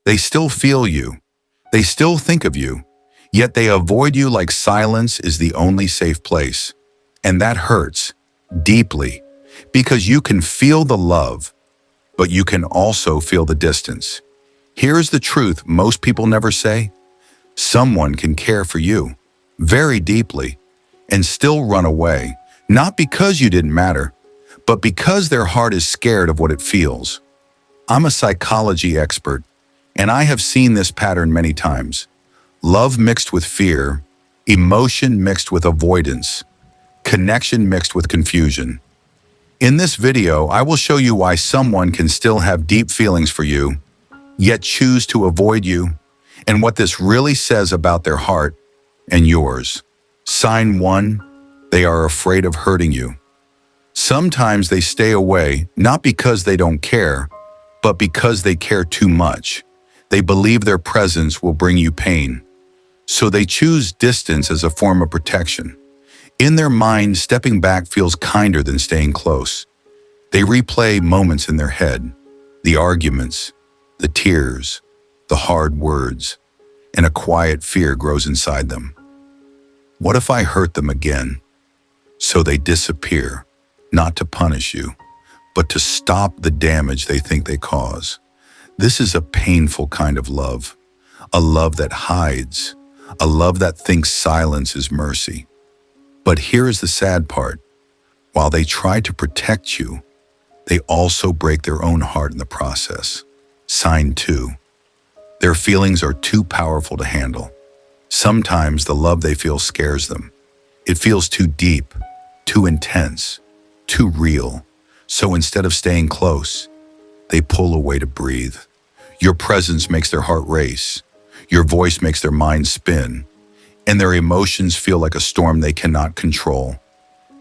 They still feel you. They still think of you. Yet they avoid you like silence is the only safe place. And that hurts deeply because you can feel the love, but you can also feel the distance. Here's the truth most people never say. Someone can care for you very deeply and still run away, not because you didn't matter, but because their heart is scared of what it feels. I'm a psychology expert, and I have seen this pattern many times. Love mixed with fear, emotion mixed with avoidance, connection mixed with confusion. In this video, I will show you why someone can still have deep feelings for you, yet choose to avoid you, and what this really says about their heart and yours. Sign 1, they are afraid of hurting you. Sometimes they stay away, not because they don't care, but because they care too much. They believe their presence will bring you pain. So they choose distance as a form of protection. In their mind, stepping back feels kinder than staying close. They replay moments in their head, the arguments, the tears, the hard words, and a quiet fear grows inside them. What if I hurt them again? So they disappear, not to punish you, but to stop the damage they think they cause. This is a painful kind of love, a love that hides, a love that thinks silence is mercy. But here is the sad part. While they try to protect you, they also break their own heart in the process. Sign 2. Their feelings are too powerful to handle. Sometimes the love they feel scares them. It feels too deep, too intense, too real. So instead of staying close, they pull away to breathe. Your presence makes their heart race. Your voice makes their mind spin. And their emotions feel like a storm they cannot control.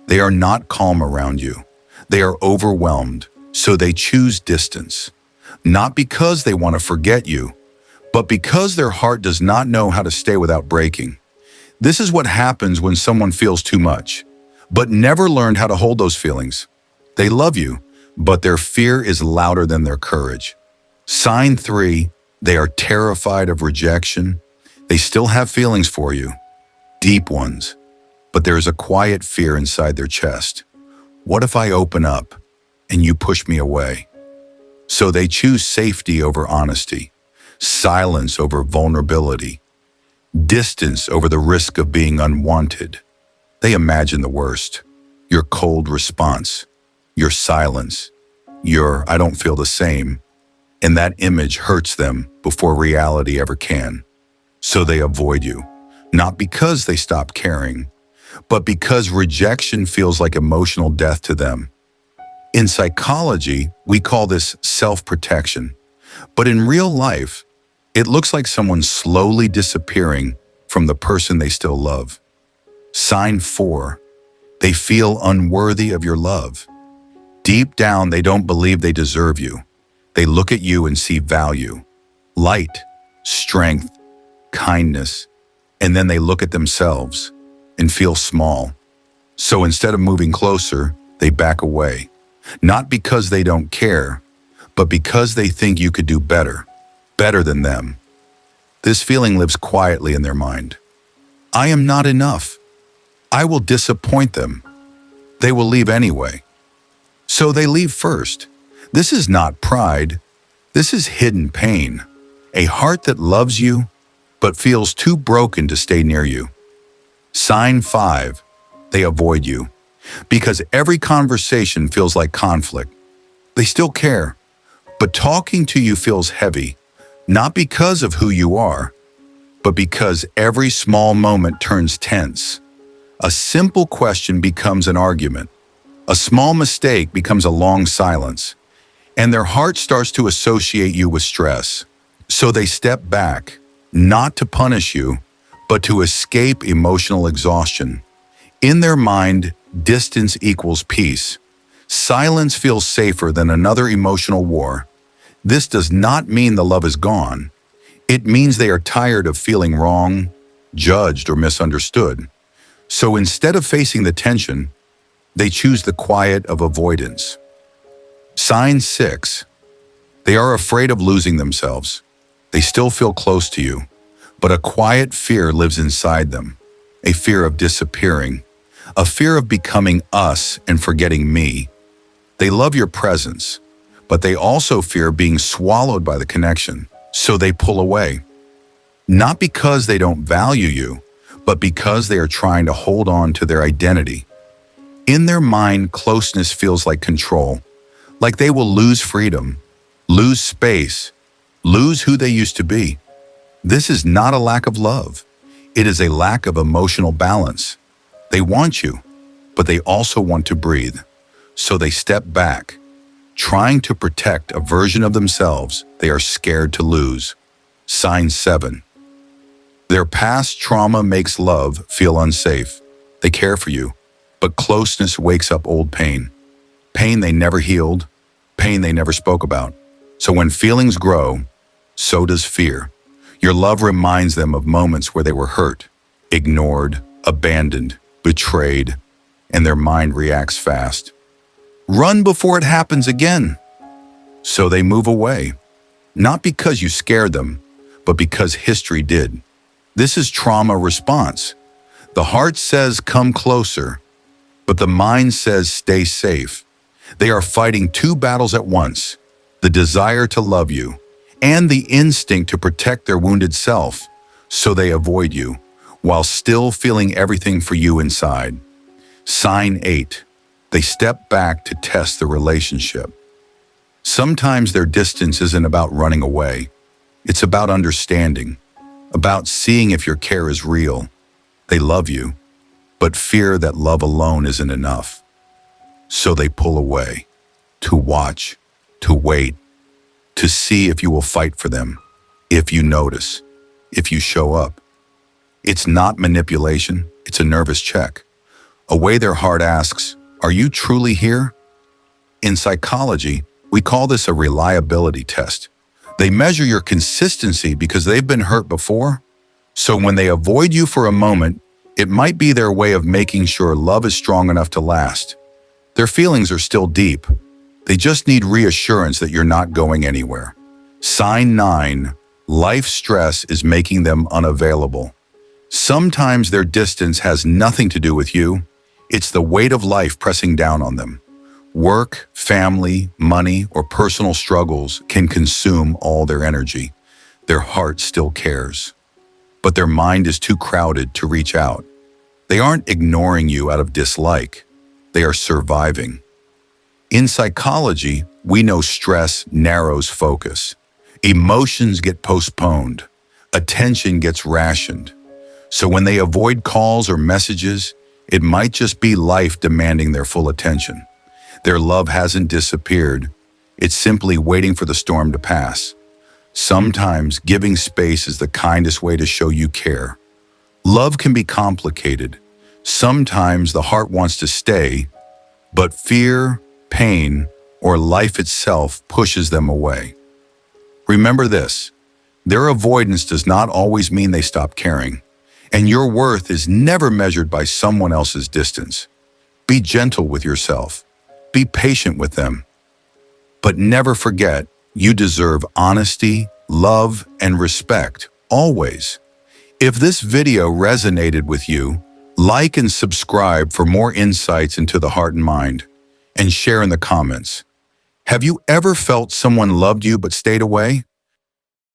They are not calm around you. They are overwhelmed, so they choose distance. Not because they want to forget you, but because their heart does not know how to stay without breaking. This is what happens when someone feels too much, but never learned how to hold those feelings. They love you, but their fear is louder than their courage. Sign 3, they are terrified of rejection. They still have feelings for you, deep ones, but there is a quiet fear inside their chest. What if I open up and you push me away? So they choose safety over honesty, silence over vulnerability, distance over the risk of being unwanted. They imagine the worst, your cold response, your silence, your "I don't feel the same," and that image hurts them before reality ever can. So they avoid you, not because they stopped caring, but because rejection feels like emotional death to them. In psychology, we call this self-protection, but in real life, it looks like someone slowly disappearing from the person they still love. Sign 4, they feel unworthy of your love. Deep down, they don't believe they deserve you. They look at you and see value, light, strength, kindness, and then they look at themselves and feel small. So instead of moving closer, they back away. Not because they don't care, but because they think you could do better than them. This feeling lives quietly in their mind. I am not enough. I will disappoint them. They will leave anyway. So they leave first. This is not pride. This is hidden pain. A heart that loves you, but feels too broken to stay near you. Sign 5, they avoid you. Because every conversation feels like conflict. They still care, but talking to you feels heavy, not because of who you are, but because every small moment turns tense. A simple question becomes an argument. A small mistake becomes a long silence, and their heart starts to associate you with stress. So they step back, not to punish you, but to escape emotional exhaustion. In their mind, distance equals peace. Silence feels safer than another emotional war. This does not mean the love is gone. It means they are tired of feeling wrong, judged, or misunderstood. So instead of facing the tension, they choose the quiet of avoidance. Sign 6, they are afraid of losing themselves. They still feel close to you, but a quiet fear lives inside them. A fear of disappearing, a fear of becoming us and forgetting me. They love your presence, but they also fear being swallowed by the connection, so they pull away. Not because they don't value you, but because they are trying to hold on to their identity. In their mind, closeness feels like control, like they will lose freedom, lose space, lose who they used to be. This is not a lack of love. It is a lack of emotional balance. They want you, but they also want to breathe. So they step back, trying to protect a version of themselves they are scared to lose. Sign 7. Their past trauma makes love feel unsafe. They care for you, but closeness wakes up old pain. Pain they never healed, pain they never spoke about. So when feelings grow, so does fear. Your love reminds them of moments where they were hurt, ignored, abandoned, betrayed, and their mind reacts fast. Run before it happens again. So they move away, not because you scared them, but because history did. This is trauma response. The heart says, come closer, but the mind says, stay safe. They are fighting two battles at once, the desire to love you and the instinct to protect their wounded self, so they avoid you, while still feeling everything for you inside. Sign 8. They step back to test the relationship. Sometimes their distance isn't about running away. It's about understanding, about seeing if your care is real. They love you, but fear that love alone isn't enough. So they pull away, to watch, to wait, to see if you will fight for them, if you notice, if you show up. It's not manipulation, it's a nervous check. A way their heart asks, are you truly here? In psychology, we call this a reliability test. They measure your consistency because they've been hurt before. So when they avoid you for a moment, it might be their way of making sure love is strong enough to last. Their feelings are still deep. They just need reassurance that you're not going anywhere. Sign 9. Life stress is making them unavailable. Sometimes their distance has nothing to do with you. It's the weight of life pressing down on them. Work, family, money, or personal struggles can consume all their energy. Their heart still cares, but their mind is too crowded to reach out. They aren't ignoring you out of dislike. They are surviving. In psychology, we know stress narrows focus. Emotions get postponed. Attention gets rationed. So when they avoid calls or messages, it might just be life demanding their full attention. Their love hasn't disappeared. It's simply waiting for the storm to pass. Sometimes giving space is the kindest way to show you care. Love can be complicated. Sometimes the heart wants to stay, but fear, pain, or life itself pushes them away. Remember this, their avoidance does not always mean they stop caring, and your worth is never measured by someone else's distance. Be gentle with yourself. Be patient with them. But never forget, you deserve honesty, love, and respect, always. If this video resonated with you, like and subscribe for more insights into the heart and mind, and share in the comments. Have you ever felt someone loved you but stayed away?